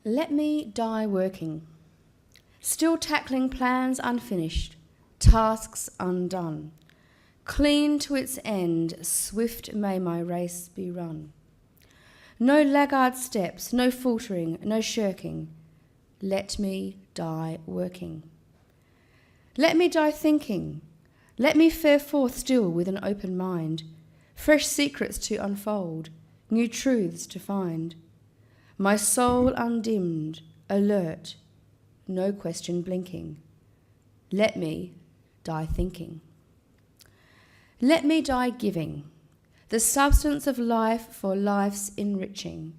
Let me die working, still tackling plans unfinished, tasks undone. Clean to its end, swift may my race be run. No laggard steps, no faltering, no shirking. Let me die working. Let me die thinking. Let me fare forth still with an open mind, fresh secrets to unfold, new truths to find. My soul undimmed, alert, no question blinking. Let me die thinking. Let me die giving, the substance of life for life's enriching.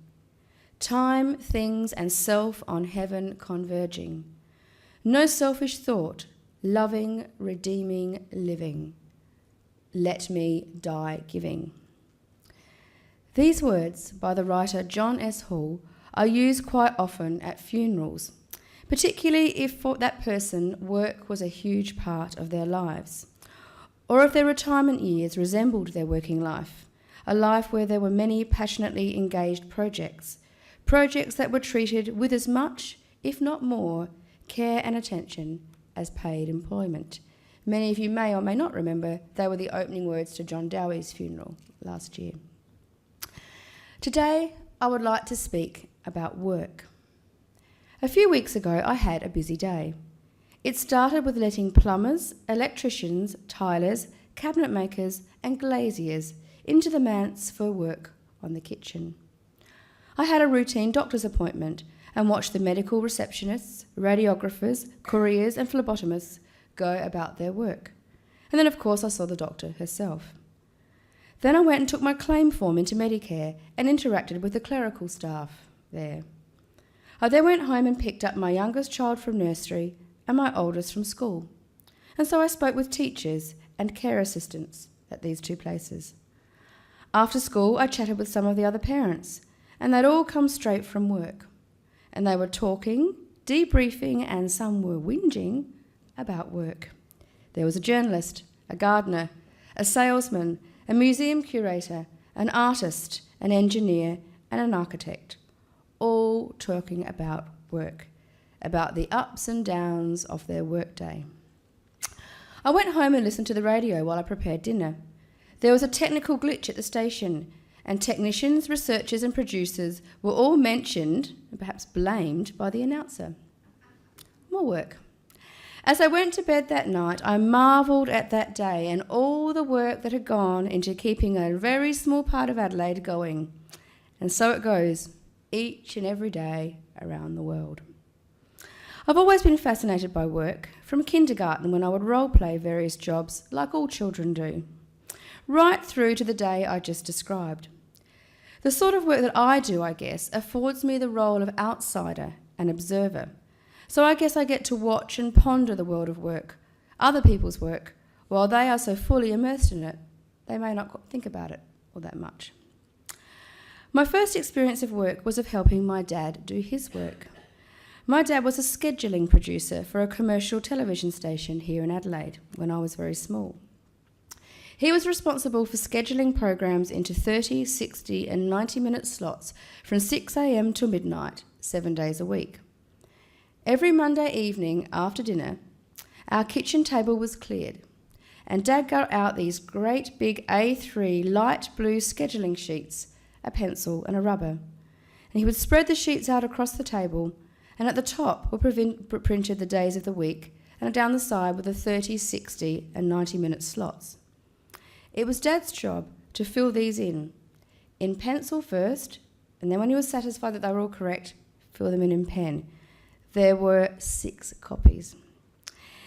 Time, things, and self on heaven converging. No selfish thought, loving, redeeming, living. Let me die giving. These words by the writer John S. Hall are used quite often at funerals, particularly if for that person work was a huge part of their lives, or if their retirement years resembled their working life, a life where there were many passionately engaged projects that were treated with as much, if not more, care and attention as paid employment. Many of you may or may not remember they were the opening words to John Dowie's funeral last year. Today, I would like to speak about work. A few weeks ago, I had a busy day. It started with letting plumbers, electricians, tilers, cabinet makers, and glaziers into the manse for work on the kitchen. I had a routine doctor's appointment and watched the medical receptionists, radiographers, couriers, and phlebotomists go about their work. And then, of course, I saw the doctor herself. Then I went and took my claim form into Medicare and interacted with the clerical staff there. I then went home and picked up my youngest child from nursery and my oldest from school. And so I spoke with teachers and care assistants at these two places. After school, I chatted with some of the other parents, and they'd all come straight from work. And they were talking, debriefing, and some were whinging about work. There was a journalist, a gardener, a salesman, a museum curator, an artist, an engineer, and an architect, all talking about work, about the ups and downs of their workday. I went home and listened to the radio while I prepared dinner. There was a technical glitch at the station, and technicians, researchers, and producers were all mentioned, and perhaps blamed, by the announcer. More work. As I went to bed that night, I marvelled at that day and all the work that had gone into keeping a very small part of Adelaide going. And so it goes, each and every day around the world. I've always been fascinated by work, from kindergarten when I would role-play various jobs, like all children do, right through to the day I just described. The sort of work that I do, I guess, affords me the role of outsider and observer. So I guess I get to watch and ponder the world of work, other people's work, while they are so fully immersed in it, they may not think about it all that much. My first experience of work was of helping my dad do his work. My dad was a scheduling producer for a commercial television station here in Adelaide when I was very small. He was responsible for scheduling programs into 30, 60 and 90-minute slots from 6 a.m. till midnight, 7 days a week. Every Monday evening after dinner, our kitchen table was cleared, and Dad got out these great big A3 light blue scheduling sheets, a pencil and a rubber. And he would spread the sheets out across the table, and at the top were printed the days of the week, and down the side were the 30, 60 and 90-minute slots. It was Dad's job to fill these in pencil first, and then when he was satisfied that they were all correct, fill them in pen. There were 6 copies.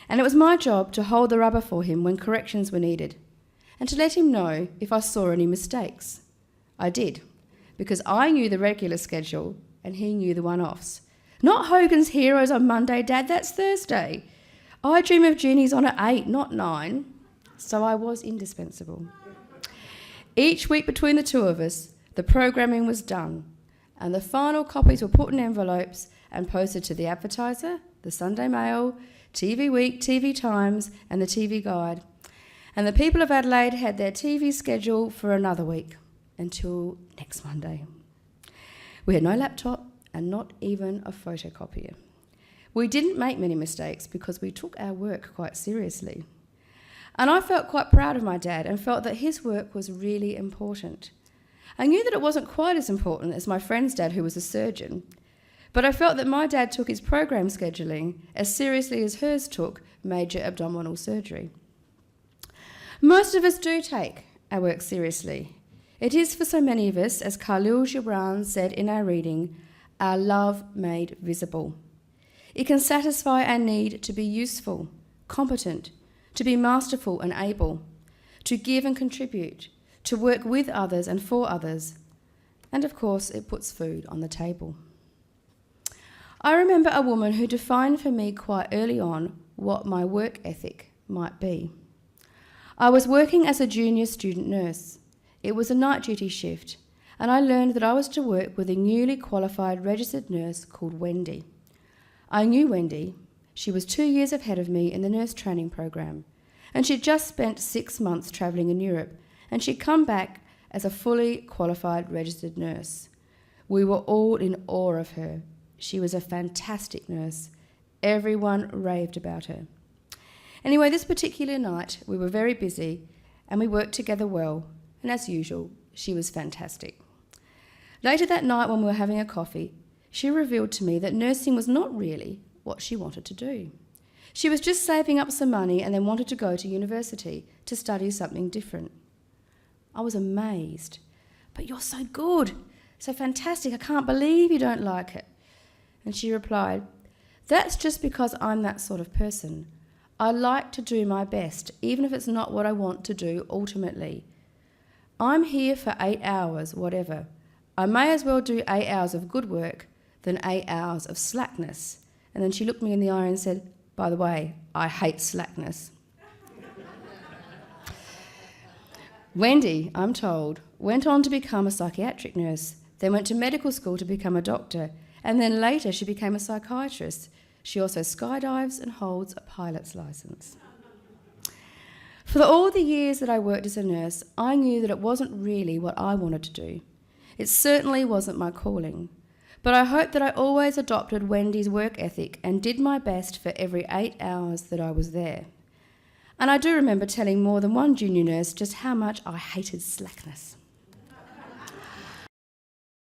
And it was my job to hold the rubber for him when corrections were needed, and to let him know if I saw any mistakes. I did, because I knew the regular schedule and he knew the one-offs. Not Hogan's Heroes on Monday, Dad, that's Thursday. I Dream of Jeannie's on at 8, not 9. So I was indispensable. Each week between the two of us, the programming was done, and the final copies were put in envelopes and posted to the Advertiser, the Sunday Mail, TV Week, TV Times, and the TV Guide. And the people of Adelaide had their TV schedule for another week, until next Monday. We had no laptop, and not even a photocopier. We didn't make many mistakes because we took our work quite seriously. And I felt quite proud of my dad and felt that his work was really important. I knew that it wasn't quite as important as my friend's dad, who was a surgeon, but I felt that my dad took his program scheduling as seriously as hers took major abdominal surgery. Most of us do take our work seriously. It is for so many of us, as Khalil Gibran said in our reading, our love made visible. It can satisfy our need to be useful, competent, to be masterful and able, to give and contribute, to work with others and for others, and of course it puts food on the table. I remember a woman who defined for me quite early on what my work ethic might be. I was working as a junior student nurse. It was a night duty shift, and I learned that I was to work with a newly qualified registered nurse called Wendy. I knew Wendy. She was 2 years ahead of me in the nurse training program, and she'd just spent 6 months travelling in Europe, and she'd come back as a fully qualified registered nurse. We were all in awe of her. She was a fantastic nurse. Everyone raved about her. Anyway, this particular night, we were very busy, and we worked together well, and as usual, she was fantastic. Later that night, when we were having a coffee, she revealed to me that nursing was not really what she wanted to do. She was just saving up some money and then wanted to go to university to study something different. I was amazed. "But you're so good, so fantastic, I can't believe you don't like it." And she replied, "That's just because I'm that sort of person. I like to do my best, even if it's not what I want to do ultimately. I'm here for 8 hours, whatever. I may as well do 8 hours of good work than 8 hours of slackness." And then she looked me in the eye and said, "By the way, I hate slackness." Wendy, I'm told, went on to become a psychiatric nurse, then went to medical school to become a doctor, and then later she became a psychiatrist. She also skydives and holds a pilot's license. For all the years that I worked as a nurse, I knew that it wasn't really what I wanted to do. It certainly wasn't my calling. But I hope that I always adopted Wendy's work ethic and did my best for every 8 hours that I was there. And I do remember telling more than one junior nurse just how much I hated slackness.